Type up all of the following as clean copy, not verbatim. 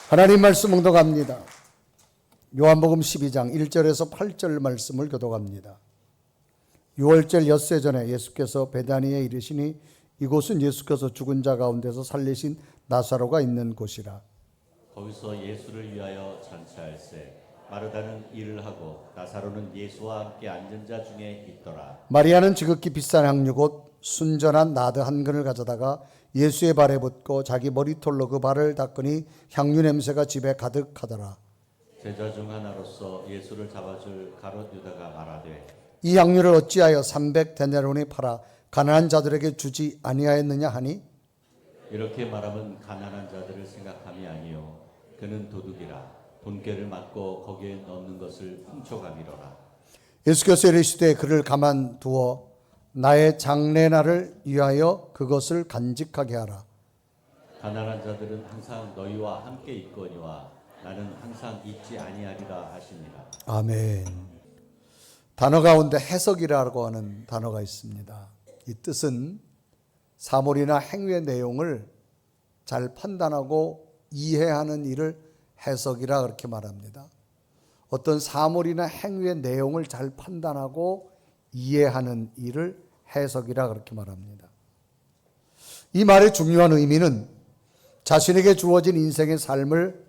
하나님 말씀 묵독합니다. 요한복음 12장 1절에서 8절 말씀을 교독합니다. 6월절 엿새 전에 예수께서 베다니에 이르시니 이곳은 예수께서 죽은 자 가운데서 살리신 나사로가 있는 곳이라. 거기서 예수를 위하여 잔치할세. 마르다는 일을 하고 나사로는 예수와 함께 앉은 자 중에 있더라. 마리아는 지극히 비싼 향유 곧 순전한 나드 한 근을 가져다가 예수의 발에 붓고 자기 머리털로 그 발을 닦으니 향유 냄새가 집에 가득하더라. 제자 중 하나로서 예수를 잡아줄 가롯 유다가 말하되 이 향유를 어찌하여 300데나리온에 팔아 가난한 자들에게 주지 아니하였느냐 하니, 이렇게 말하면 가난한 자들을 생각함이 아니요 그는 도둑이라 돈꾀를 맞고 거기에 넣는 것을 훔쳐가미로라. 예수께서 이르시되 그를 가만두어 나의 장례날을 위하여 그것을 간직하게 하라. 가난한 자들은 항상 너희와 함께 있거니와 나는 항상 있지 아니하리라 하시니라. 아멘. 단어 가운데 해석이라고 하는 단어가 있습니다. 이 뜻은 사물이나 행위의 내용을 잘 판단하고 이해하는 일을 해석이라 그렇게 말합니다. 어떤 사물이나 행위의 내용을 잘 판단하고 이해하는 일을 해석이라 그렇게 말합니다. 이 말의 중요한 의미는 자신에게 주어진 인생의 삶을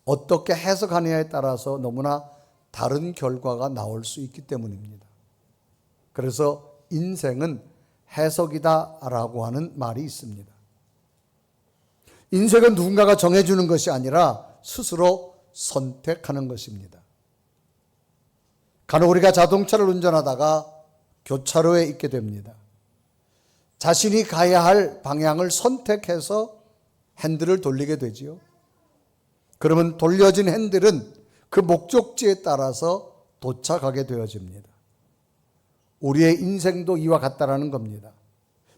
어떻게 해석하느냐에 따라서 너무나 다른 결과가 나올 수 있기 때문입니다. 그래서 인생은 해석이다라고 하는 말이 있습니다. 인생은 누군가가 정해주는 것이 아니라 스스로 선택하는 것입니다. 간혹 우리가 자동차를 운전하다가 교차로에 있게 됩니다. 자신이 가야 할 방향을 선택해서 핸들을 돌리게 되지요. 그러면 돌려진 핸들은 그 목적지에 따라서 도착하게 되어집니다. 우리의 인생도 이와 같다라는 겁니다.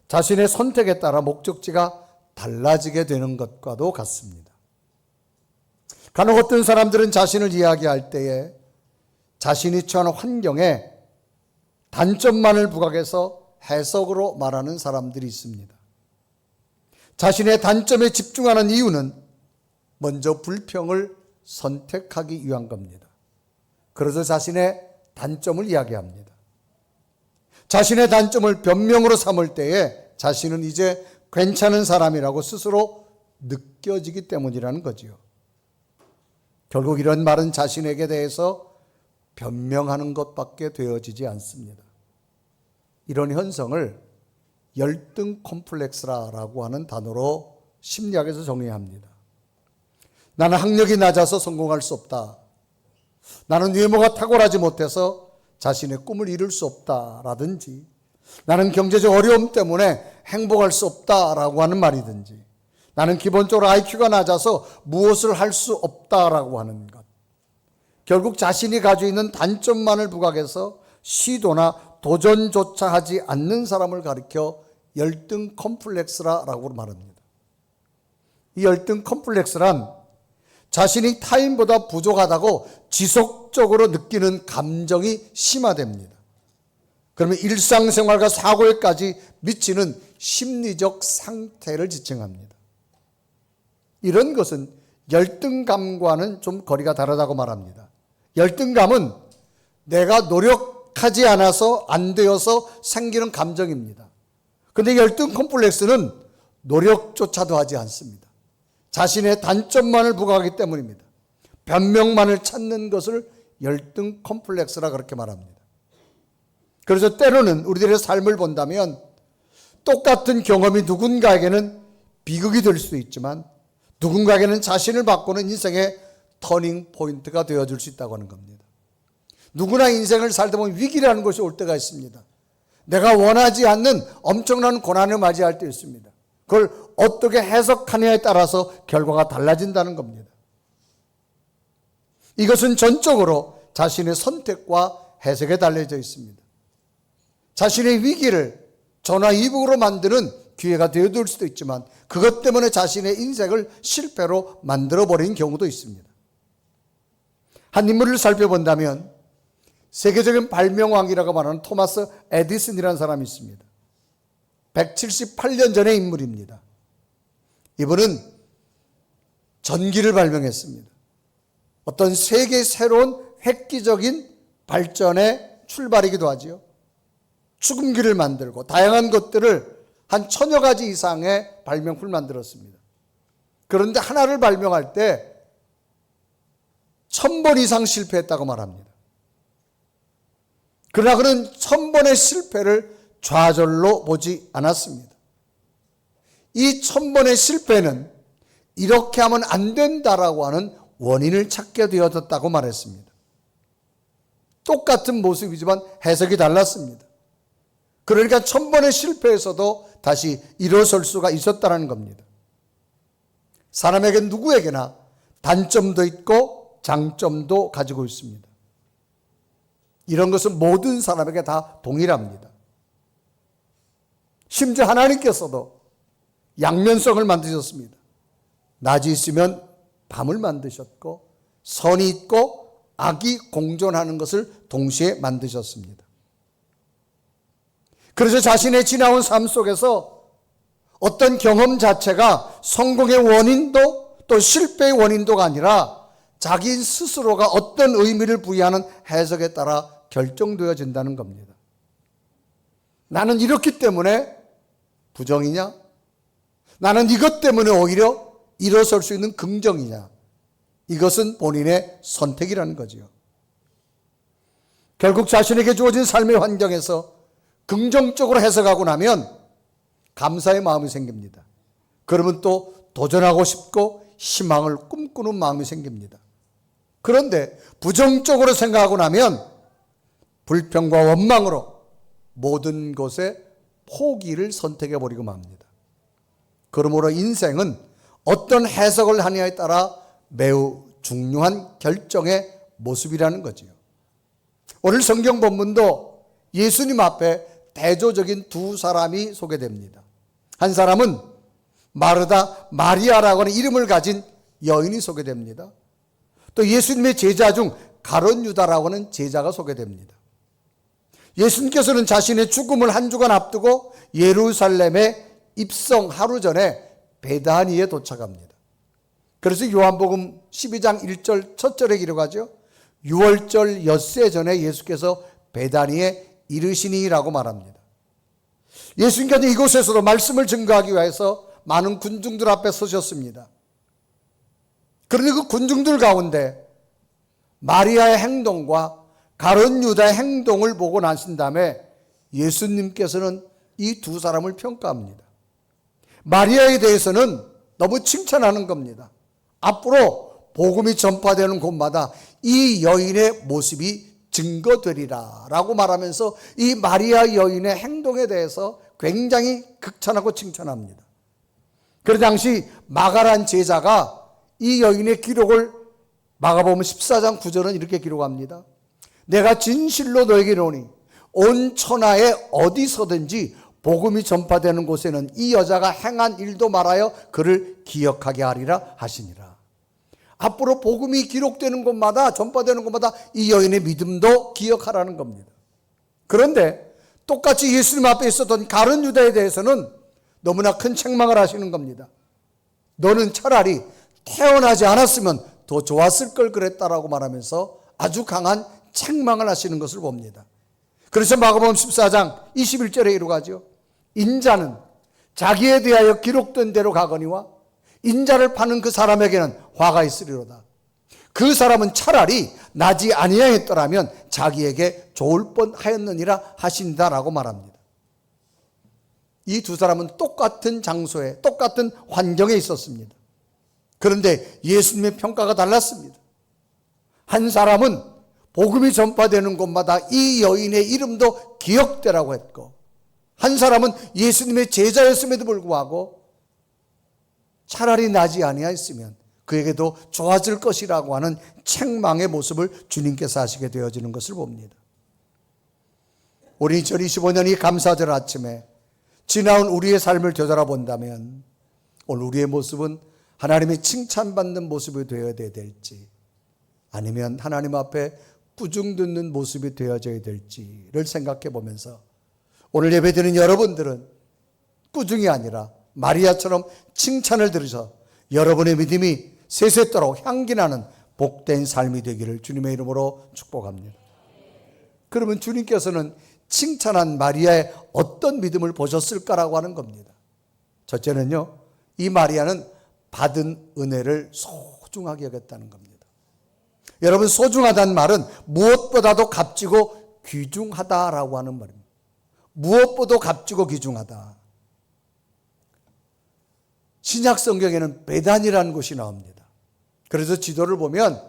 자신의 선택에 따라 목적지가 달라지게 되는 것과도 같습니다. 간혹 어떤 사람들은 자신을 이야기할 때에 자신이 처한 환경에 단점만을 부각해서 해석으로 말하는 사람들이 있습니다. 자신의 단점에 집중하는 이유는 먼저 불평을 선택하기 위한 겁니다. 그래서 자신의 단점을 이야기합니다. 자신의 단점을 변명으로 삼을 때에 자신은 이제 괜찮은 사람이라고 스스로 느껴지기 때문이라는 거지요. 결국 이런 말은 자신에게 대해서 변명하는 것밖에 되어지지 않습니다. 이런 현상을 열등 콤플렉스라고 하는 단어로 심리학에서 정의합니다. 나는 학력이 낮아서 성공할 수 없다. 나는 외모가 탁월하지 못해서 자신의 꿈을 이룰 수 없다라든지, 나는 경제적 어려움 때문에 행복할 수 없다라고 하는 말이든지, 나는 기본적으로 IQ가 낮아서 무엇을 할 수 없다라고 하는 것. 결국 자신이 가지고 있는 단점만을 부각해서 시도나 도전조차 하지 않는 사람을 가리켜 열등 컴플렉스라고 말합니다. 이 열등 컴플렉스란 자신이 타인보다 부족하다고 지속적으로 느끼는 감정이 심화됩니다. 그러면 일상생활과 사고에까지 미치는 심리적 상태를 지칭합니다. 이런 것은 열등감과는 좀 거리가 다르다고 말합니다. 열등감은 내가 노력하지 않아서 안 되어서 생기는 감정입니다. 그런데 열등 콤플렉스는 노력조차도 하지 않습니다. 자신의 단점만을 부각하기 때문입니다. 변명만을 찾는 것을 열등 콤플렉스라 그렇게 말합니다. 그래서 때로는 우리들의 삶을 본다면 똑같은 경험이 누군가에게는 비극이 될 수도 있지만 누군가에게는 자신을 바꾸는 인생의 터닝 포인트가 되어줄 수 있다고 하는 겁니다. 누구나 인생을 살다 보면 위기라는 것이 올 때가 있습니다. 내가 원하지 않는 엄청난 고난을 맞이할 때 있습니다. 그걸 어떻게 해석하느냐에 따라서 결과가 달라진다는 겁니다. 이것은 전적으로 자신의 선택과 해석에 달려져 있습니다. 자신의 위기를 전화위복으로 만드는 기회가 되어줄 수도 있지만 그것 때문에 자신의 인생을 실패로 만들어버린 경우도 있습니다. 한 인물을 살펴본다면 세계적인 발명왕이라고 말하는 토마스 에디슨이라는 사람이 있습니다. 178년 전의 인물입니다. 이분은 전기를 발명했습니다. 어떤 세계 새로운 획기적인 발전의 출발이기도 하지요. 축음기를 만들고 다양한 것들을 한 1000여 가지 이상의 발명품을 만들었습니다. 그런데 하나를 발명할 때 1000번 이상 실패했다고 말합니다. 그러나 그는 1000번의 실패를 좌절로 보지 않았습니다. 이 1000번의 실패는 이렇게 하면 안 된다라고 하는 원인을 찾게 되어졌다고 말했습니다. 똑같은 모습이지만 해석이 달랐습니다. 그러니까 1000번의 실패에서도 다시 일어설 수가 있었다는 겁니다. 사람에게 누구에게나 단점도 있고 장점도 가지고 있습니다. 이런 것은 모든 사람에게 다 동일합니다. 심지어 하나님께서도 양면성을 만드셨습니다. 낮이 있으면 밤을 만드셨고 선이 있고 악이 공존하는 것을 동시에 만드셨습니다. 그래서 자신의 지나온 삶 속에서 어떤 경험 자체가 성공의 원인도 또 실패의 원인도가 아니라 자기 스스로가 어떤 의미를 부여하는 해석에 따라 결정되어진다는 겁니다. 나는 이렇기 때문에 부정이냐? 나는 이것 때문에 오히려 일어설 수 있는 긍정이냐? 이것은 본인의 선택이라는 거지요. 결국 자신에게 주어진 삶의 환경에서 긍정적으로 해석하고 나면 감사의 마음이 생깁니다. 그러면 또 도전하고 싶고 희망을 꿈꾸는 마음이 생깁니다. 그런데 부정적으로 생각하고 나면 불평과 원망으로 모든 것에 포기를 선택해버리고 맙니다. 그러므로 인생은 어떤 해석을 하느냐에 따라 매우 중요한 결정의 모습이라는 거지요. 오늘 성경 본문도 예수님 앞에 대조적인 두 사람이 소개됩니다. 한 사람은 마르다, 마리아라고 하는 이름을 가진 여인이 소개됩니다. 또 예수님의 제자 중 가룟 유다라고 하는 제자가 소개됩니다. 예수님께서는 자신의 죽음을 한 주간 앞두고 예루살렘에 입성 하루 전에 베다니에 도착합니다. 그래서 요한복음 12장 1절 첫 절에 기록하죠. 6월절 엿새 전에 예수께서 베다니에 이르시니라고 말합니다. 예수님께서 이곳에서도 말씀을 증거하기 위해서 많은 군중들 앞에 서셨습니다. 그런데 그 군중들 가운데 마리아의 행동과 가룟 유다의 행동을 보고 나신 다음에 예수님께서는 이 두 사람을 평가합니다. 마리아에 대해서는 너무 칭찬하는 겁니다. 앞으로 복음이 전파되는 곳마다 이 여인의 모습이 증거되리라 라고 말하면서 이 마리아 여인의 행동에 대해서 굉장히 극찬하고 칭찬합니다. 그 당시 마가란 제자가 이 여인의 기록을 마가복음 14장 9절은 이렇게 기록합니다. 내가 진실로 너에게 이르노니 온 천하에 어디서든지 복음이 전파되는 곳에는 이 여자가 행한 일도 말하여 그를 기억하게 하리라 하시니라. 앞으로 복음이 기록되는 곳마다 전파되는 곳마다 이 여인의 믿음도 기억하라는 겁니다. 그런데 똑같이 예수님 앞에 있었던 가룟 유다에 대해서는 너무나 큰 책망을 하시는 겁니다. 너는 차라리 태어나지 않았으면 더 좋았을 걸 그랬다라고 말하면서 아주 강한 책망을 하시는 것을 봅니다. 그래서 마가복음 14장 21절에 이루어가죠. 인자는 자기에 대하여 기록된 대로 가거니와 인자를 파는 그 사람에게는 화가 있으리로다. 그 사람은 차라리 나지 아니하였더라면 자기에게 좋을 뻔하였느니라 하신다라고 말합니다. 이 두 사람은 똑같은 장소에 똑같은 환경에 있었습니다. 그런데 예수님의 평가가 달랐습니다. 한 사람은 복음이 전파되는 곳마다 이 여인의 이름도 기억되라고 했고, 한 사람은 예수님의 제자였음에도 불구하고 차라리 나지 아니하였으면 그에게도 좋아질 것이라고 하는 책망의 모습을 주님께서 하시게 되어지는 것을 봅니다. 우리 2025년 이 감사절 아침에 지나온 우리의 삶을 되돌아본다면 오늘 우리의 모습은 하나님의 칭찬받는 모습이 되어야 될지, 아니면 하나님 앞에 꾸중 듣는 모습이 되어져야 될지를 생각해 보면서 오늘 예배드리는 여러분들은 꾸중이 아니라 마리아처럼 칭찬을 들으셔 여러분의 믿음이 세세토록 향기나는 복된 삶이 되기를 주님의 이름으로 축복합니다. 그러면 주님께서는 칭찬한 마리아의 어떤 믿음을 보셨을까라고 하는 겁니다. 첫째는요, 이 마리아는 받은 은혜를 소중하게 여겼다는 겁니다. 여러분, 소중하다는 말은 무엇보다도 값지고 귀중하다라고 하는 말입니다. 무엇보다도 값지고 귀중하다. 신약 성경에는 베단이라는 곳이 나옵니다. 그래서 지도를 보면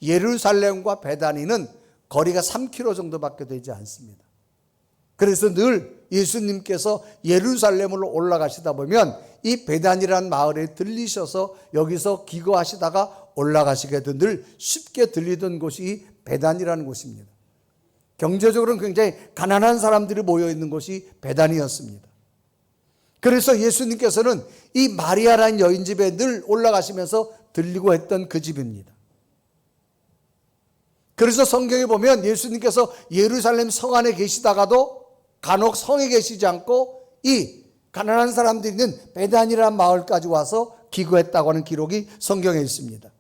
예루살렘과 베다니는 거리가 3km 정도밖에 되지 않습니다. 그래서 늘 예수님께서 예루살렘으로 올라가시다 보면 이 베단이라는 마을에 들리셔서 여기서 기거하시다가 올라가시게 된 늘 쉽게 들리던 곳이 이 베단이라는 곳입니다. 경제적으로는 굉장히 가난한 사람들이 모여 있는 곳이 베단이었습니다. 그래서 예수님께서는 이 마리아라는 여인 집에 늘 올라가시면서 들리고 했던 그 집입니다. 그래서 성경에 보면 예수님께서 예루살렘 성 안에 계시다가도 간혹 성에 계시지 않고 이 가난한 사람들이 있는 베단이라는 마을까지 와서 기거했다고 하는 기록이 성경에 있습니다.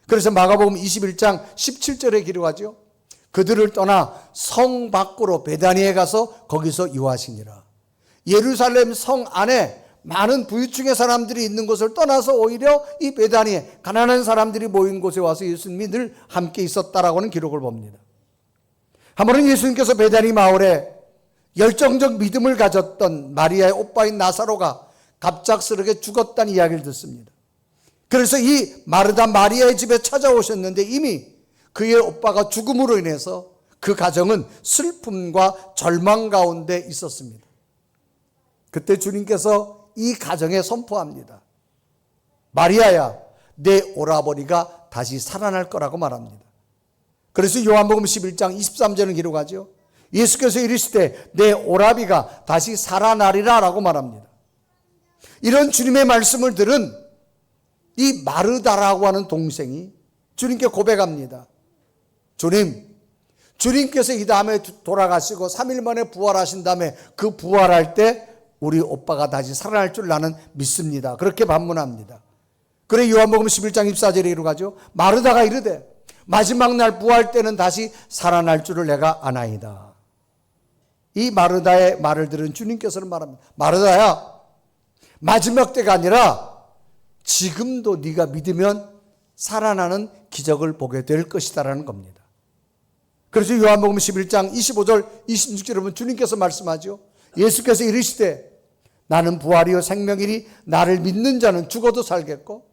그래서 마가복음 21장 17절에 기록하죠. 그들을 떠나 성 밖으로 베다니에 가서 거기서 유하시니라. 예루살렘 성 안에 많은 부유층의 사람들이 있는 곳을 떠나서 오히려 이 베다니에 가난한 사람들이 모인 곳에 와서 예수님이 늘 함께 있었다라고 하는 기록을 봅니다. 한 번은 예수님께서 베다니 마을에 열정적 믿음을 가졌던 마리아의 오빠인 나사로가 갑작스럽게 죽었다는 이야기를 듣습니다. 그래서 이 마르다 마리아의 집에 찾아오셨는데 이미 그의 오빠가 죽음으로 인해서 그 가정은 슬픔과 절망 가운데 있었습니다. 그때 주님께서 이 가정에 선포합니다. 마리아야, 내 오라버니가 다시 살아날 거라고 말합니다. 그래서 요한복음 11장 23절은 기록하죠. 예수께서 이르시되 내 오라비가 다시 살아나리라 라고 말합니다. 이런 주님의 말씀을 들은 이 마르다라고 하는 동생이 주님께 고백합니다. 주님께서 이 다음에 돌아가시고 3일 만에 부활하신 다음에 그 부활할 때 우리 오빠가 다시 살아날 줄 나는 믿습니다. 그렇게 반문합니다. 그래 요한복음 11장 24절에 이루가죠. 마르다가 이르되 마지막 날 부활 때는 다시 살아날 줄을 내가 아나이다. 이 마르다의 말을 들은 주님께서는 말합니다. 마르다야, 마지막 때가 아니라 지금도 네가 믿으면 살아나는 기적을 보게 될 것이다라는 겁니다. 그래서 요한복음 11장 25절 26절에 보면 주님께서 말씀하죠. 예수께서 이르시되 나는 부활이요 생명이니 나를 믿는 자는 죽어도 살겠고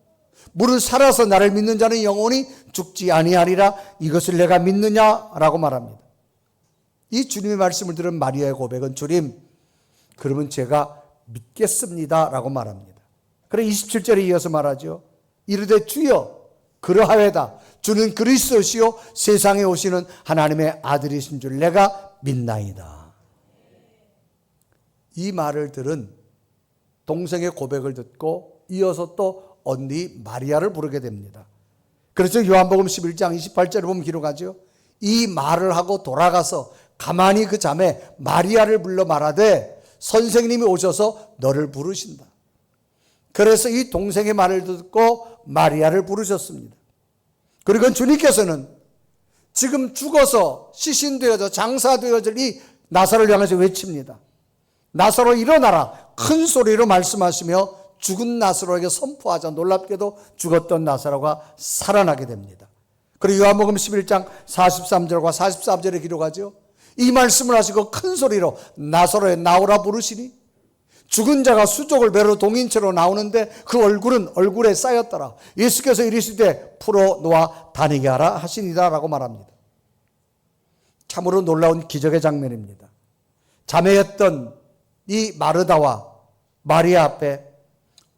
무릇 살아서 나를 믿는 자는 영원히 죽지 아니하리라. 이것을 내가 믿느냐라고 말합니다. 이 주님의 말씀을 들은 마리아의 고백은 주님, 그러면 제가 믿겠습니다 라고 말합니다. 그래 27절에 이어서 말하죠. 이르되 주여 그러하외다. 주는 그리스도시요 세상에 오시는 하나님의 아들이신 줄 내가 믿나이다. 이 말을 들은 동생의 고백을 듣고 이어서 또 언니 마리아를 부르게 됩니다. 그래서 요한복음 11장 28절에 보면 기록하죠. 이 말을 하고 돌아가서 가만히 그 자매 마리아를 불러 말하되 선생님이 오셔서 너를 부르신다. 그래서 이 동생의 말을 듣고 마리아를 부르셨습니다. 그리고 주님께서는 지금 죽어서 시신되어져 장사되어질 이 나사로를 향해서 외칩니다. 나사로 일어나라 큰 소리로 말씀하시며 죽은 나사로에게 선포하자 놀랍게도 죽었던 나사로가 살아나게 됩니다. 그리고 요한복음 11장 43절과 44절에 기록하죠. 이 말씀을 하시고 큰 소리로 나사로에 나오라 부르시니 죽은 자가 수족을 배로 동인채로 나오는데 그 얼굴은 얼굴에 쌓였더라. 예수께서 이르시되 풀어 놓아 다니게 하라 하시니라 라고 말합니다. 참으로 놀라운 기적의 장면입니다. 자매였던 이 마르다와 마리아 앞에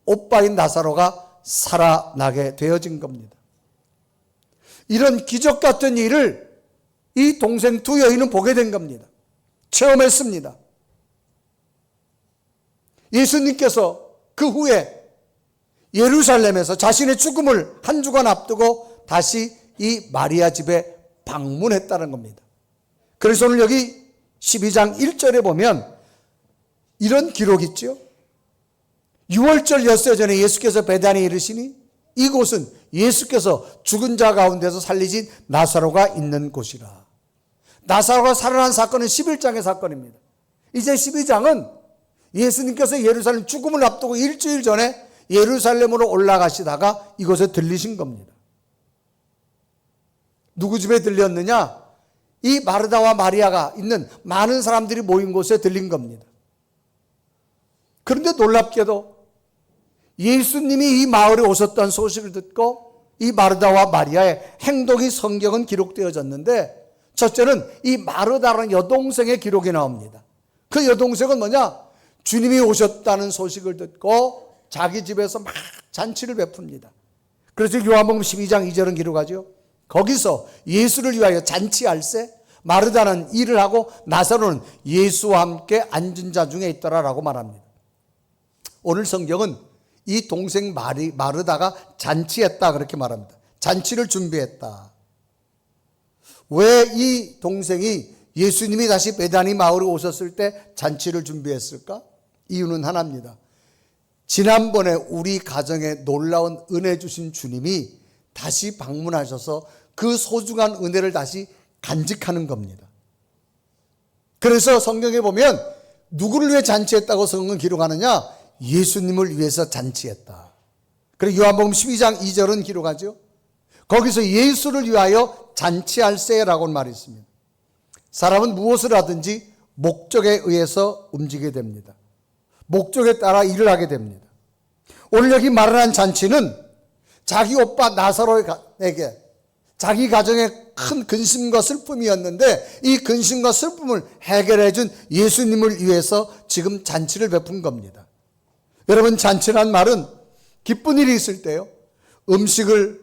오빠인 나사로가 살아나게 되어진 겁니다. 이런 기적 같은 일을 이 동생 두 여인은 보게 된 겁니다. 체험했습니다. 예수님께서 그 후에 예루살렘에서 자신의 죽음을 한 주간 앞두고 다시 이 마리아 집에 방문했다는 겁니다. 그래서 오늘 여기 12장 1절에 보면 이런 기록이 있죠. 6월절 엿새 전에 예수께서 베다니에 이르시니 이곳은 예수께서 죽은 자 가운데서 살리신 나사로가 있는 곳이라. 나사로가 살아난 사건은 11장의 사건입니다. 이제 12장은 예수님께서 예루살렘 죽음을 앞두고 일주일 전에 예루살렘으로 올라가시다가 이곳에 들리신 겁니다. 누구 집에 들렸느냐? 이 마르다와 마리아가 있는 많은 사람들이 모인 곳에 들린 겁니다. 그런데 놀랍게도 예수님이 이 마을에 오셨다는 소식을 듣고 이 마르다와 마리아의 행동이 성경은 기록되어졌는데, 첫째는 이 마르다라는 여동생의 기록이 나옵니다. 그 여동생은 뭐냐? 주님이 오셨다는 소식을 듣고 자기 집에서 막 잔치를 베풉니다. 그래서 요한복음 12장 2절은 기록하죠. 거기서 예수를 위하여 잔치할세 마르다는 일을 하고 나사로는 예수와 함께 앉은 자 중에 있더라라고 말합니다. 오늘 성경은 이 동생 마르다가 잔치했다 그렇게 말합니다. 잔치를 준비했다. 왜 이 동생이 예수님이 다시 베다니 마을에 오셨을 때 잔치를 준비했을까? 이유는 하나입니다. 지난번에 우리 가정에 놀라운 은혜 주신 주님이 다시 방문하셔서 그 소중한 은혜를 다시 간직하는 겁니다. 그래서 성경에 보면 누구를 위해 잔치했다고 성경은 기록하느냐? 예수님을 위해서 잔치했다. 그리고 요한복음 12장 2절은 기록하죠. 거기서 예수를 위하여 잔치할세라고 말이 있습니다. 사람은 무엇을 하든지 목적에 의해서 움직이게 됩니다. 목적에 따라 일을 하게 됩니다. 오늘 여기 말하는 잔치는 자기 오빠 나사로에게 자기 가정에 큰 근심과 슬픔이었는데 이 근심과 슬픔을 해결해 준 예수님을 위해서 지금 잔치를 베푼 겁니다. 여러분, 잔치란 말은 기쁜 일이 있을 때요, 음식을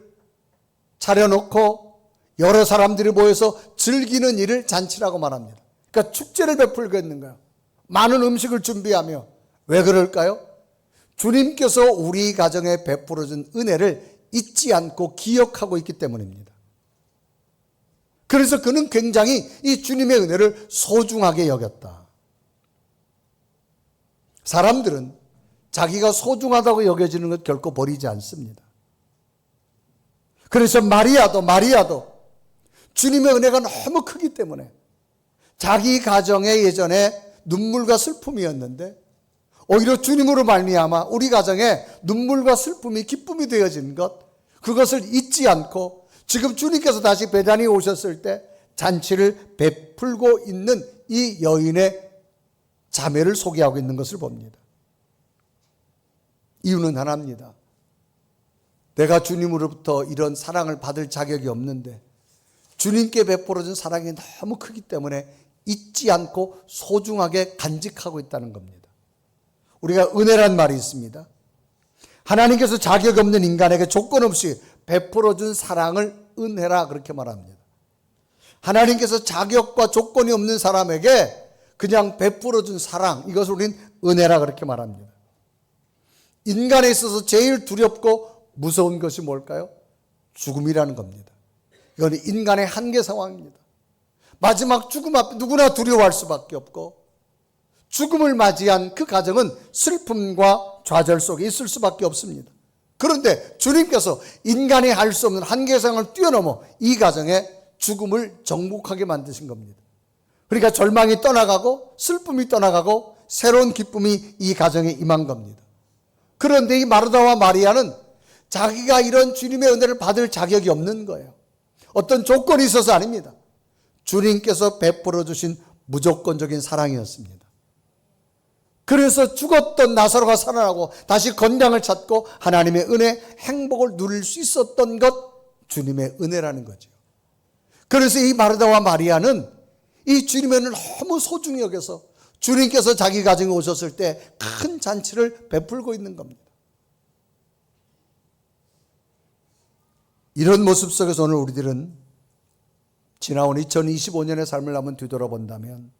차려놓고 여러 사람들이 모여서 즐기는 일을 잔치라고 말합니다. 그러니까 축제를 베풀겠는 거예요. 많은 음식을 준비하며. 왜 그럴까요? 주님께서 우리 가정에 베풀어준 은혜를 잊지 않고 기억하고 있기 때문입니다. 그래서 그는 굉장히 이 주님의 은혜를 소중하게 여겼다. 사람들은 자기가 소중하다고 여겨지는 것 결코 버리지 않습니다. 그래서 마리아도 주님의 은혜가 너무 크기 때문에 자기 가정에 예전에 눈물과 슬픔이었는데 오히려 주님으로 말미암아 우리 가정에 눈물과 슬픔이 기쁨이 되어진 것, 그것을 잊지 않고 지금 주님께서 다시 베다니에 오셨을 때 잔치를 베풀고 있는 이 여인의 자매를 소개하고 있는 것을 봅니다. 이유는 하나입니다. 내가 주님으로부터 이런 사랑을 받을 자격이 없는데 주님께 베풀어준 사랑이 너무 크기 때문에 잊지 않고 소중하게 간직하고 있다는 겁니다. 우리가 은혜란 말이 있습니다. 하나님께서 자격 없는 인간에게 조건 없이 베풀어준 사랑을 은혜라 그렇게 말합니다. 하나님께서 자격과 조건이 없는 사람에게 그냥 베풀어준 사랑, 이것을 우리는 은혜라 그렇게 말합니다. 인간에 있어서 제일 두렵고 무서운 것이 뭘까요? 죽음이라는 겁니다. 이건 인간의 한계 상황입니다. 마지막 죽음 앞에 누구나 두려워할 수밖에 없고 죽음을 맞이한 그 가정은 슬픔과 좌절 속에 있을 수밖에 없습니다. 그런데 주님께서 인간이 할 수 없는 한계 상황을 뛰어넘어 이 가정에 죽음을 정복하게 만드신 겁니다. 그러니까 절망이 떠나가고 슬픔이 떠나가고 새로운 기쁨이 이 가정에 임한 겁니다. 그런데 이 마르다와 마리아는 자기가 이런 주님의 은혜를 받을 자격이 없는 거예요. 어떤 조건이 있어서 아닙니다. 주님께서 베풀어 주신 무조건적인 사랑이었습니다. 그래서 죽었던 나사로가 살아나고 다시 건강을 찾고 하나님의 은혜, 행복을 누릴 수 있었던 것, 주님의 은혜라는 거죠. 그래서 이 마르다와 마리아는 이 주님의 은혜를 너무 소중히 여겨서 주님께서 자기 가정에 오셨을 때 큰 잔치를 베풀고 있는 겁니다. 이런 모습 속에서 오늘 우리들은 지나온 2025년의 삶을 한번 뒤돌아본다면,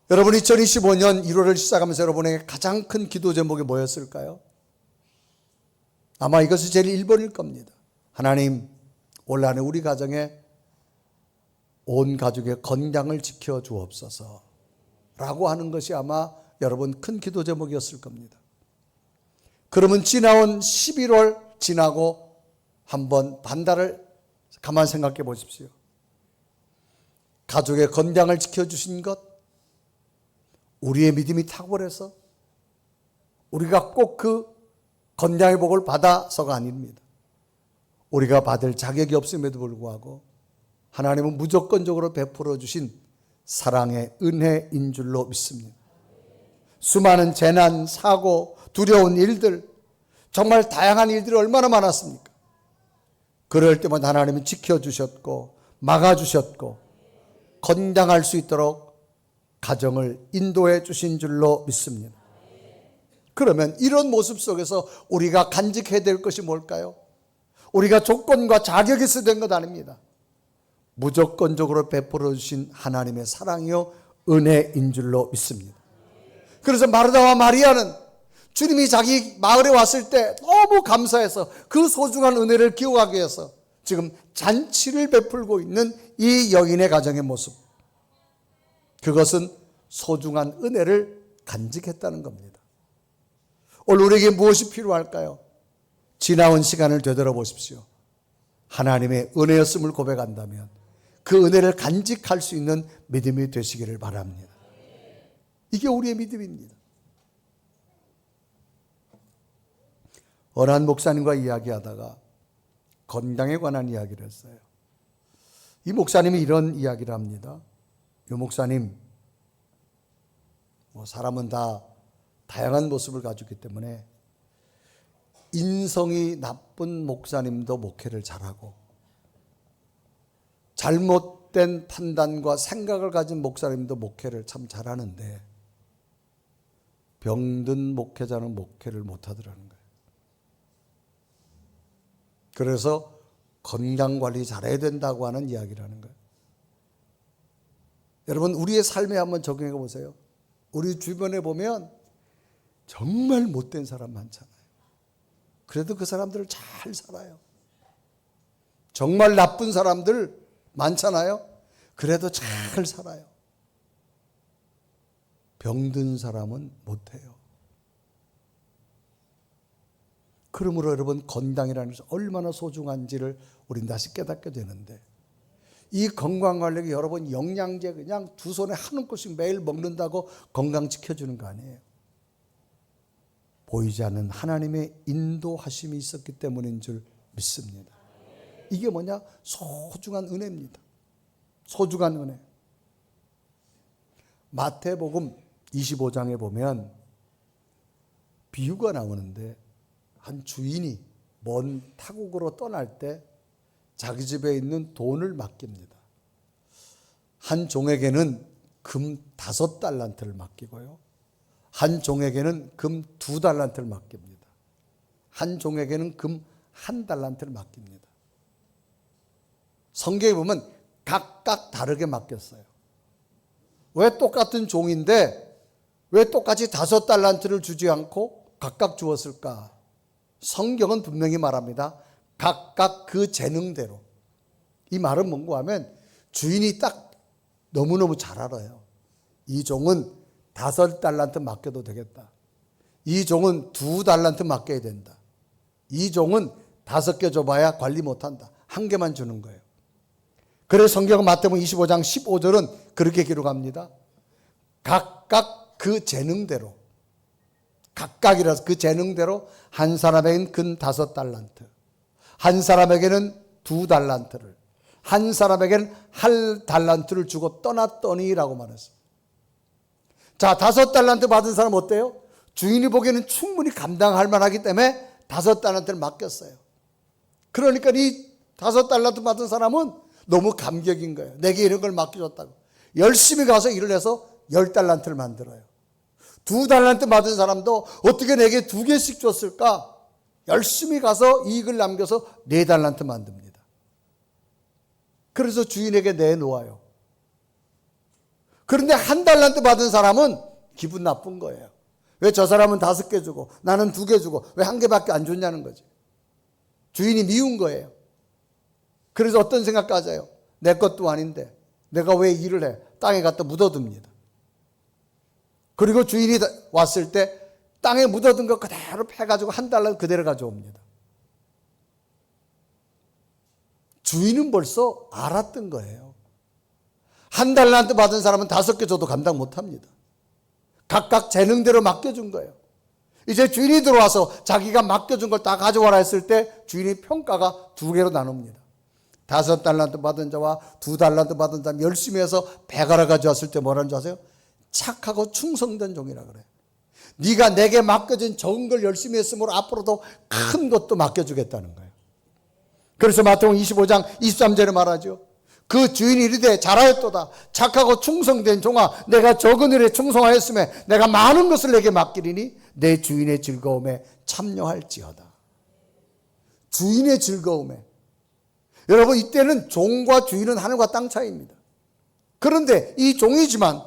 여러분 2025년 1월을 시작하면서 여러분에게 가장 큰 기도 제목이 뭐였을까요? 아마 이것이 제일 1번일 겁니다. 하나님, 올 한해 우리 가정에 온 가족의 건강을 지켜주옵소서 라고 하는 것이 아마 여러분 큰 기도 제목이었을 겁니다. 그러면 지나온 11월 지나고 한번 반달을 가만 생각해 보십시오. 가족의 건강을 지켜주신 것, 우리의 믿음이 탁월해서 우리가 꼭 그 건강의 복을 받아서가 아닙니다. 우리가 받을 자격이 없음에도 불구하고 하나님은 무조건적으로 베풀어 주신 사랑의 은혜인 줄로 믿습니다. 수많은 재난, 사고, 두려운 일들, 정말 다양한 일들이 얼마나 많았습니까? 그럴 때마다 하나님은 지켜주셨고 막아주셨고 건강할 수 있도록 가정을 인도해 주신 줄로 믿습니다. 그러면 이런 모습 속에서 우리가 간직해야 될 것이 뭘까요? 우리가 조건과 자격이 있어야 된 것 아닙니다. 무조건적으로 베풀어 주신 하나님의 사랑이요 은혜인 줄로 믿습니다. 그래서 마르다와 마리아는 주님이 자기 마을에 왔을 때 너무 감사해서 그 소중한 은혜를 기억하기 위해서 지금 잔치를 베풀고 있는 이 여인의 가정의 모습, 그것은 소중한 은혜를 간직했다는 겁니다. 오늘 우리에게 무엇이 필요할까요? 지나온 시간을 되돌아보십시오. 하나님의 은혜였음을 고백한다면 그 은혜를 간직할 수 있는 믿음이 되시기를 바랍니다. 이게 우리의 믿음입니다. 어느 한 목사님과 이야기하다가 건강에 관한 이야기를 했어요. 이 목사님이 이런 이야기를 합니다. 이 목사님, 사람은 다 다양한 모습을 가지고 있기 때문에 인성이 나쁜 목사님도 목회를 잘하고 잘못된 판단과 생각을 가진 목사님도 목회를 참 잘하는데 병든 목회자는 목회를 못하더라는 거예요. 그래서 건강관리 잘해야 된다고 하는 이야기를 하는 거예요. 여러분, 우리의 삶에 한번 적용해 보세요. 우리 주변에 보면 정말 못된 사람 많잖아요. 그래도 그 사람들을 잘 살아요. 정말 나쁜 사람들 많잖아요. 그래도 잘 살아요. 병든 사람은 못해요. 그러므로 여러분, 건강이라는 것이 얼마나 소중한지를 우린 다시 깨닫게 되는데, 이 건강관리가 여러분 영양제 그냥 두 손에 한 움큼씩 매일 먹는다고 건강 지켜주는 거 아니에요. 보이지 않는 하나님의 인도하심이 있었기 때문인 줄 믿습니다. 이게 뭐냐? 소중한 은혜입니다. 소중한 은혜. 마태복음 25장에 보면 비유가 나오는데, 한 주인이 먼 타국으로 떠날 때 자기 집에 있는 돈을 맡깁니다. 한 종에게는 금 5달란트를 맡기고요, 한 종에게는 금 2달란트를 맡깁니다. 한 종에게는 금 1달란트를 맡깁니다. 성경에 보면 각각 다르게 맡겼어요. 왜 똑같은 종인데 왜 똑같이 5달란트를 주지 않고 각각 주었을까? 성경은 분명히 말합니다. 각각 그 재능대로. 이 말은 뭔가 하면 주인이 딱 너무너무 잘 알아요. 이 종은 5달란트 맡겨도 되겠다. 이 종은 2달란트 맡겨야 된다. 이 종은 5개 줘봐야 관리 못한다. 1개만 주는 거예요. 그래서 성경은 마태복음 25장 15절은 그렇게 기록합니다. 각각 그 재능대로, 각각이라서 그 재능대로 한 사람에게는 금 5달란트, 한 사람에게는 2달란트를, 한 사람에게는 1달란트를 주고 떠났더니라고 말했어요. 자, 5달란트 받은 사람 어때요? 주인이 보기에는 충분히 감당할 만하기 때문에 5달란트를 맡겼어요. 그러니까 이 5달란트 받은 사람은 너무 감격인 거예요. 내게 이런 걸 맡겨줬다고. 열심히 가서 일을 해서 10달란트를 만들어요. 2달란트 받은 사람도 어떻게 내게 2개씩 줬을까? 열심히 가서 이익을 남겨서 4달란트 만듭니다. 그래서 주인에게 내놓아요. 그런데 1달란트 받은 사람은 기분 나쁜 거예요. 왜 저 사람은 5개 주고 나는 2개 주고 왜 1개밖에 안 줬냐는 거지. 주인이 미운 거예요. 그래서 어떤 생각까지 해요? 내 것도 아닌데 내가 왜 일을 해? 땅에 갖다 묻어둡니다. 그리고 주인이 왔을 때 땅에 묻어둔 거 그대로 패가지고 1달러 그대로 가져옵니다. 주인은 벌써 알았던 거예요. 한 달란트 받은 사람은 5개 줘도 감당 못합니다. 각각 재능대로 맡겨준 거예요. 이제 주인이 들어와서 자기가 맡겨준 걸 다 가져와라 했을 때 주인이 평가가 2개로 나눕니다. 5달란트 받은 자와 2달란트 받은 자는 열심히 해서 배가라 가져왔을 때 뭐라는 줄 아세요? 착하고 충성된 종이라 그래요. 네가 내게 맡겨진 적은 걸 열심히 했으므로 앞으로도 큰 것도 맡겨주겠다는 거예요. 그래서 마태복음 25장 23절에 말하죠. 그 주인이 이르되 잘하였도다. 착하고 충성된 종아, 내가 적은 일에 충성하였음에 내가 많은 것을 내게 맡기리니 내 주인의 즐거움에 참여할지어다. 주인의 즐거움에. 여러분, 이때는 종과 주인은 하늘과 땅 차이입니다. 그런데 이 종이지만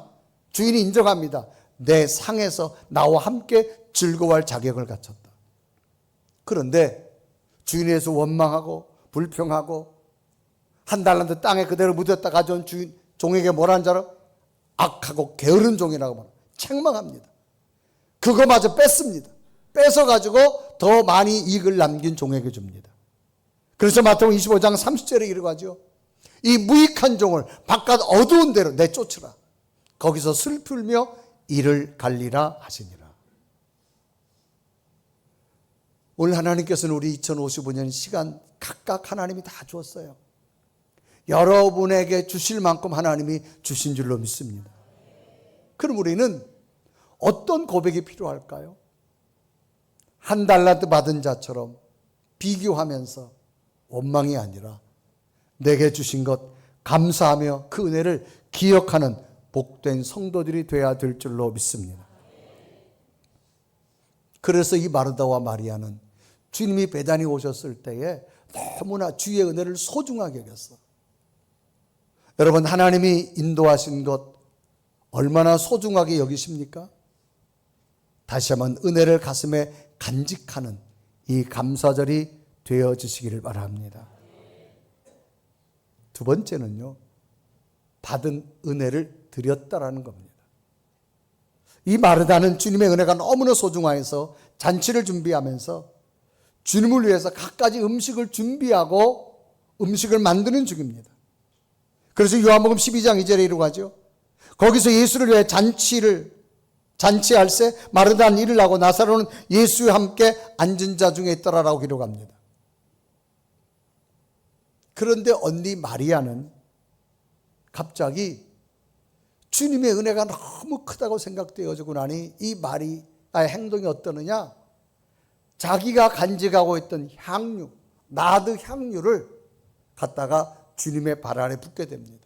주인이 인정합니다. 내 상에서 나와 함께 즐거워할 자격을 갖췄다. 그런데 주인에서 원망하고 불평하고 한 달란트 땅에 그대로 묻었다 가져온 주인 종에게 뭐라는 줄 알아? 악하고 게으른 종이라고 말합니다. 책망합니다. 그거마저 뺐습니다. 뺏어가지고 더 많이 이익을 남긴 종에게 줍니다. 그래서 마태복음 25장 30절에 이르고 하죠. 이 무익한 종을 바깥 어두운 데로 내쫓으라. 거기서 슬플며 이를 갈리라 하시니라. 오늘 하나님께서는 우리 2055년 시간 각각 하나님이 다 주었어요. 여러분에게 주실 만큼 하나님이 주신 줄로 믿습니다. 그럼 우리는 어떤 고백이 필요할까요? 한 달란트 받은 자처럼 비교하면서 원망이 아니라 내게 주신 것 감사하며 그 은혜를 기억하는 복된 성도들이 되어야 될 줄로 믿습니다. 그래서 이 마르다와 마리아는 주님이 베다니 오셨을 때에 너무나 주의 은혜를 소중하게 여겼어. 여러분, 하나님이 인도하신 것 얼마나 소중하게 여기십니까? 다시 한번 은혜를 가슴에 간직하는 이 감사절이 되어지시기를 바랍니다. 두 번째는요, 받은 은혜를 드렸다라는 겁니다. 이 마르다는 주님의 은혜가 너무나 소중해서 잔치를 준비하면서 주님을 위해서 갖가지 음식을 준비하고 음식을 만드는 중입니다. 그래서 요한복음 12장 2절에 이르고 하죠. 거기서 예수를 위해 잔치할세 마르다는 일을 하고 나사로는 예수와 함께 앉은 자 중에 있더라라고 기록합니다. 그런데 언니 마리아는 갑자기 주님의 은혜가 너무 크다고 생각되어지고 나니 이 마리아의 행동이 어떠느냐? 자기가 간직하고 있던 향유, 나드 향유를 갖다가 주님의 발 아래 붓게 됩니다.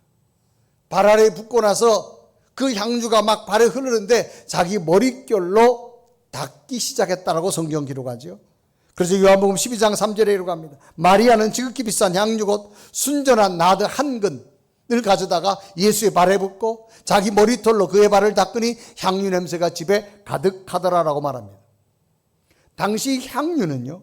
발 아래 붓고 나서 그 향유가 막 발에 흐르는데 자기 머릿결로 닦기 시작했다라고 성경 기록하죠. 그래서 요한복음 12장 3절에 이러고 합니다. 마리아는 지극히 비싼 향유 곧 순전한 나드 한 근을 가져다가 예수의 발에 붓고 자기 머리털로 그의 발을 닦으니 향유 냄새가 집에 가득하더라라고 말합니다. 당시 향유는요,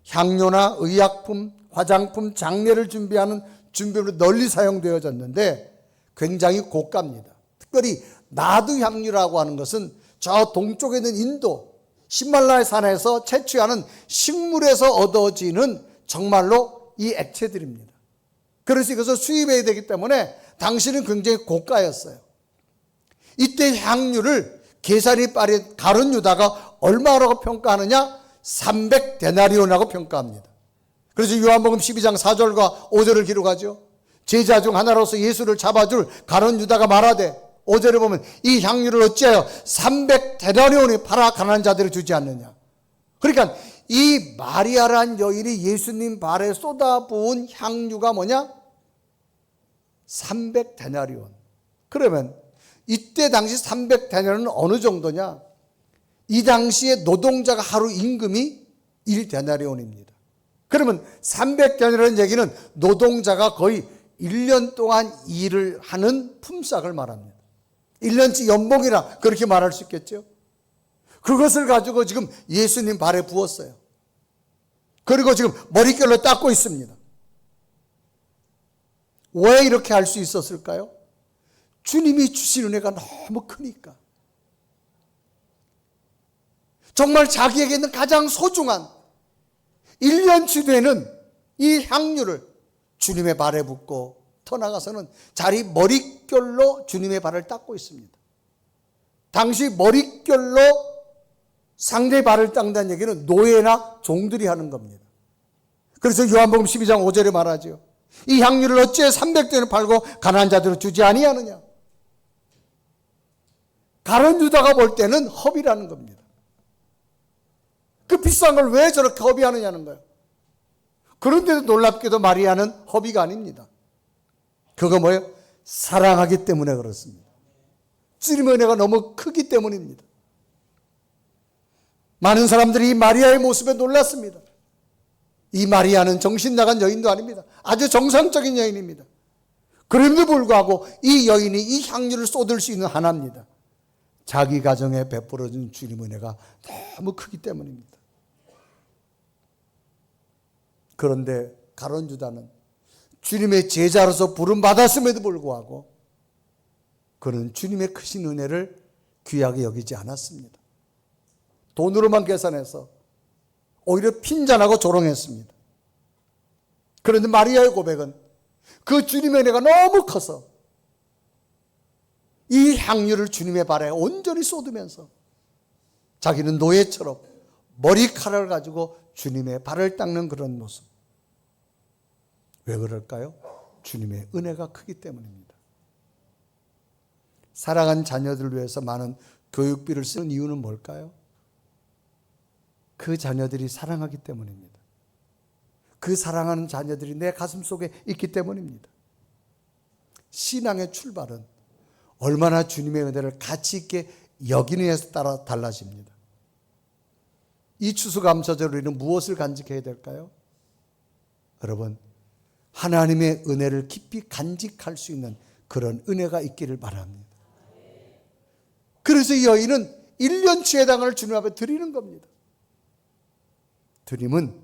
향료나 의약품, 화장품, 장례를 준비하는 준비물로 널리 사용되어졌는데 굉장히 고가입니다. 특별히 나드 향유라고 하는 것은 저 동쪽에 있는 인도 히말라야 산에서 채취하는 식물에서 얻어지는 정말로 이 액체들입니다. 그래서 이것을 수입해야 되기 때문에 당시는 굉장히 고가였어요. 이때 향유를 계산이 빠른 가룟 유다가 얼마라고 평가하느냐? 300데나리온이라고 평가합니다. 그래서 요한복음 12장 4절과 5절을 기록하죠. 제자 중 하나로서 예수를 잡아줄 가룟 유다가 말하되 5절에 보면 이 향유를 어찌하여 300데나리온이 팔아 가난한 자들이 주지 않느냐. 그러니까 이 마리아란 여인이 예수님 발에 쏟아부은 향유가 뭐냐? 300데나리온. 그러면 이때 당시 300데나리온은 어느 정도냐? 이 당시에 노동자가 하루 임금이 1데나리온입니다. 그러면 300데나리온 얘기는 노동자가 거의 1년 동안 일을 하는 품삯을 말합니다. 1년치 연봉이라 그렇게 말할 수 있겠죠. 그것을 가지고 지금 예수님 발에 부었어요. 그리고 지금 머릿결로 닦고 있습니다. 왜 이렇게 할 수 있었을까요? 주님이 주신 은혜가 너무 크니까. 정말 자기에게는 가장 소중한 1년치 되는 이 향유를 주님의 발에 붓고 더 나가서는 자기 머릿결로 주님의 발을 닦고 있습니다. 당시 머릿결로 상대의 발을 닦는다는 얘기는 노예나 종들이 하는 겁니다. 그래서 요한복음 12장 5절에 말하죠. 이 향유를 어찌해 300대를 팔고 가난한 자들을 주지 아니하느냐. 가룟 유다가 볼 때는 허비라는 겁니다. 그 비싼 걸 왜 저렇게 허비하느냐는 거예요. 그런데도 놀랍게도 마리아는 허비가 아닙니다. 그거 뭐예요? 사랑하기 때문에 그렇습니다. 주님의 은혜가 너무 크기 때문입니다. 많은 사람들이 이 마리아의 모습에 놀랐습니다. 이 마리아는 정신 나간 여인도 아닙니다. 아주 정상적인 여인입니다. 그럼에도 불구하고 이 여인이 이 향유를 쏟을 수 있는 하나입니다. 자기 가정에 베풀어준 주님의 은혜가 너무 크기 때문입니다. 그런데 가룟 유다는 주님의 제자로서 부름받았음에도 불구하고 그는 주님의 크신 은혜를 귀하게 여기지 않았습니다. 돈으로만 계산해서 오히려 핀잔하고 조롱했습니다. 그런데 마리아의 고백은 그 주님의 은혜가 너무 커서 이 향유를 주님의 발에 온전히 쏟으면서 자기는 노예처럼 머리카락을 가지고 주님의 발을 닦는 그런 모습. 왜 그럴까요? 주님의 은혜가 크기 때문입니다. 사랑하는 자녀들을 위해서 많은 교육비를 쓰는 이유는 뭘까요? 그 자녀들이 사랑하기 때문입니다. 그 사랑하는 자녀들이 내 가슴 속에 있기 때문입니다. 신앙의 출발은 얼마나 주님의 은혜를 가치 있게 여기느냐에 따라 달라집니다. 이 추수감사절로 우리는 무엇을 간직해야 될까요? 여러분, 하나님의 은혜를 깊이 간직할 수 있는 그런 은혜가 있기를 바랍니다. 그래서 이 여인은 1년치의 당을 주님 앞에 드리는 겁니다. 드림은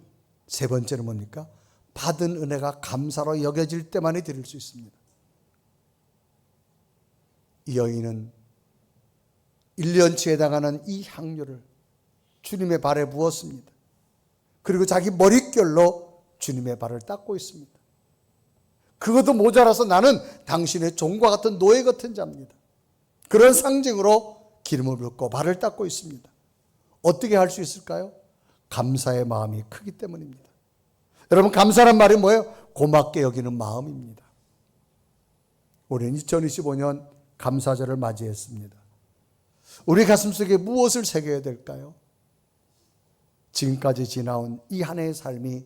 세 번째는 뭡니까? 받은 은혜가 감사로 여겨질 때만이 드릴 수 있습니다. 이 여인은 1년치에 해당하는 이 향유를 주님의 발에 부었습니다. 그리고 자기 머릿결로 주님의 발을 닦고 있습니다. 그것도 모자라서 나는 당신의 종과 같은 노예 같은 자입니다. 그런 상징으로 기름을 붓고 발을 닦고 있습니다. 어떻게 할 수 있을까요? 감사의 마음이 크기 때문입니다. 여러분, 감사란 말이 뭐예요? 고맙게 여기는 마음입니다. 우리는 2025년 감사절을 맞이했습니다. 우리 가슴속에 무엇을 새겨야 될까요? 지금까지 지나온 이 한 해의 삶이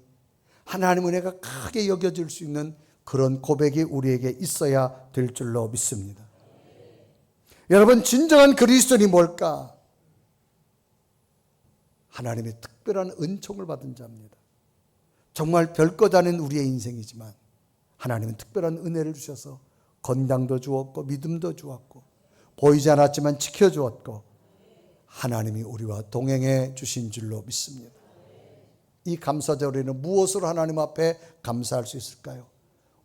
하나님 은혜가 크게 여겨질 수 있는 그런 고백이 우리에게 있어야 될 줄로 믿습니다. 여러분, 진정한 그리스도인이 뭘까? 하나님의 특별한 은총을 받은 자입니다. 정말 별것 아닌 우리의 인생이지만 하나님은 특별한 은혜를 주셔서 건강도 주었고 믿음도 주었고 보이지 않았지만 지켜주었고 하나님이 우리와 동행해 주신 줄로 믿습니다. 이 감사절 우리는 무엇으로 하나님 앞에 감사할 수 있을까요?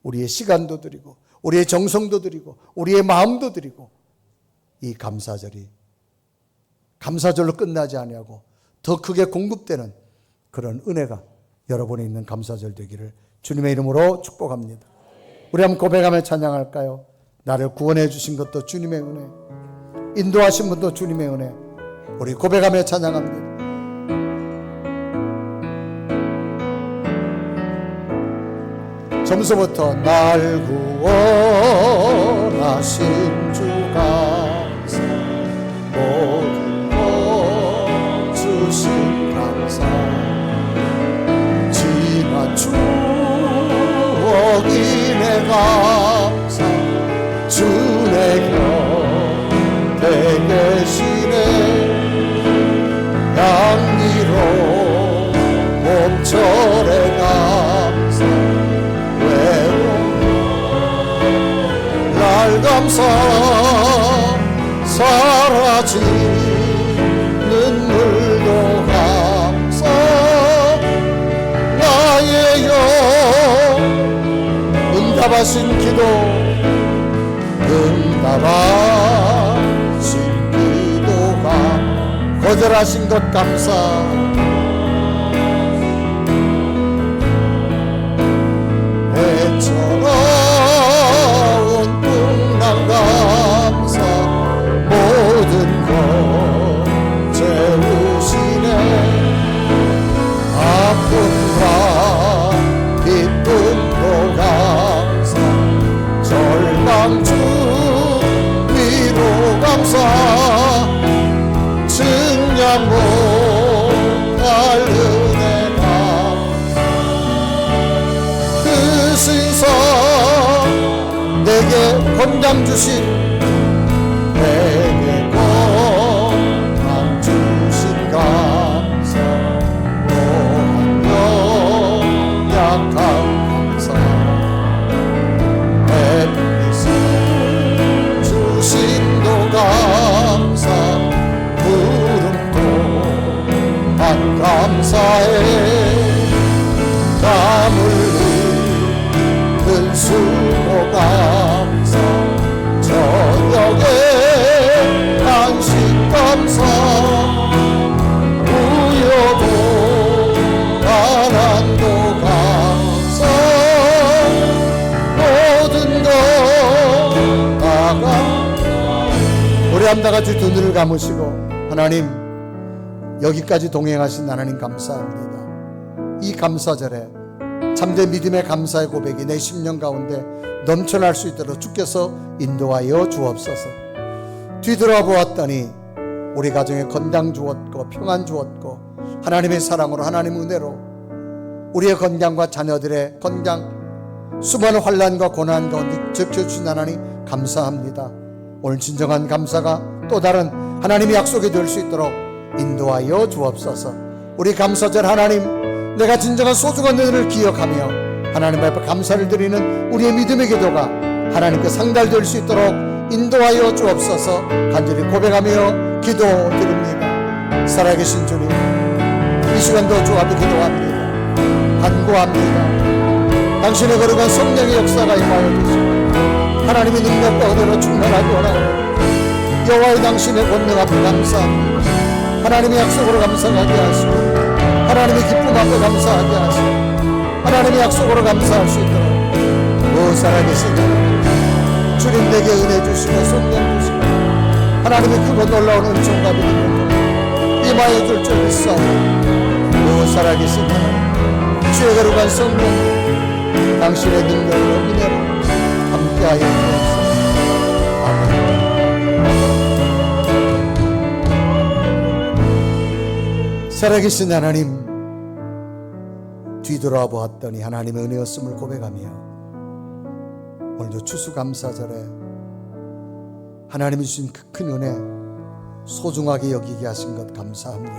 우리의 시간도 드리고 우리의 정성도 드리고 우리의 마음도 드리고 이 감사절이 감사절로 끝나지 아니하고 더 크게 공급되는 그런 은혜가 여러분에 있는 감사절 되기를 주님의 이름으로 축복합니다. 우리 한번 고백하며 찬양할까요? 나를 구원해 주신 것도 주님의 은혜, 인도하신 분도 주님의 은혜. 우리 고백하며 찬양합니다. 점수부터 날 구원하신 주 감사, 모든 것 주신 감사, 지난 추억이 내 감사, 주 내 곁에 계시네, 양리로 봄철의 감사, 날 감사, 사라진 눈물도 감사, 나의 영 응답하신 기도, 응답하신 기도가 거절하신 것 감사, 애처 내게 건강 주신 내게 건강 주신 감사 또한 연약한 감사 햇빛을 주신도 감사 구름도 한 감사해 땀을 흘린 수고 감사 저녁에 간식 감사 우여도 가난도 감사 모든 것 다가 우리 다 같이 두 눈을 감으시고 하나님 여기까지 동행하신 하나님 감사합니다. 이 감사절에 참된 믿음의 감사의 고백이 내 심령 가운데 넘쳐날 수 있도록 주께서 인도하여 주옵소서. 뒤돌아 보았더니 우리 가정에 건강 주었고 평안 주었고 하나님의 사랑으로 하나님의 은혜로 우리의 건강과 자녀들의 건강 수많은 환난과 고난 가운데 지켜주신 하나님 감사합니다. 오늘 진정한 감사가 또 다른 하나님의 약속이 될 수 있도록 인도하여 주옵소서. 우리 감사절 하나님 내가 진정한 소중한 은혜를 기억하며 하나님 앞에 감사를 드리는 우리의 믿음의 기도가 하나님께 상달될 수 있도록 인도하여 주옵소서. 간절히 고백하며 기도드립니다. 살아계신 주님 이 시간도 주 앞에 기도합니다. 간구합니다. 당신의 거룩한 성령의 역사가 임하여 주시고 하나님의 능력과 은혜로 충만하게 원하옵니다. 여호와의 당신의 권능 앞에 감사합니다. 하나님의 약속으로 감사하게 하시고 하나님의 기쁨 앞에 감사하게 하시고 하나님의 약속으로 감사할 수 있도록 오 살아계신 주님 내게 은혜 주시고 성령 주시고 하나님의 크고 놀라운 은총과 믿음을 임하여 줄 줄 믿사오니 오 살아계신 하나님 주의 거룩한 성령 당신의 능력으로 은혜로 함께하여 주옵소서. 아멘. 살아계신 하나님 뒤돌아 보았더니 하나님의 은혜였음을 고백하며 오늘도 추수감사절에 하나님이 주신 그 큰 은혜 소중하게 여기게 하신 것 감사합니다.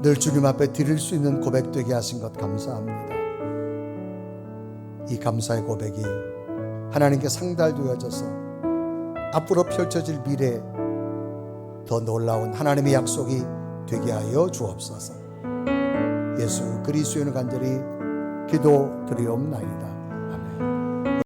늘 주님 앞에 드릴 수 있는 고백 되게 하신 것 감사합니다. 이 감사의 고백이 하나님께 상달되어져서 앞으로 펼쳐질 미래에 더 놀라운 하나님의 약속이 되게 하여 주옵소서. 예수 그리스도의 간절히 기도드리옵나이다.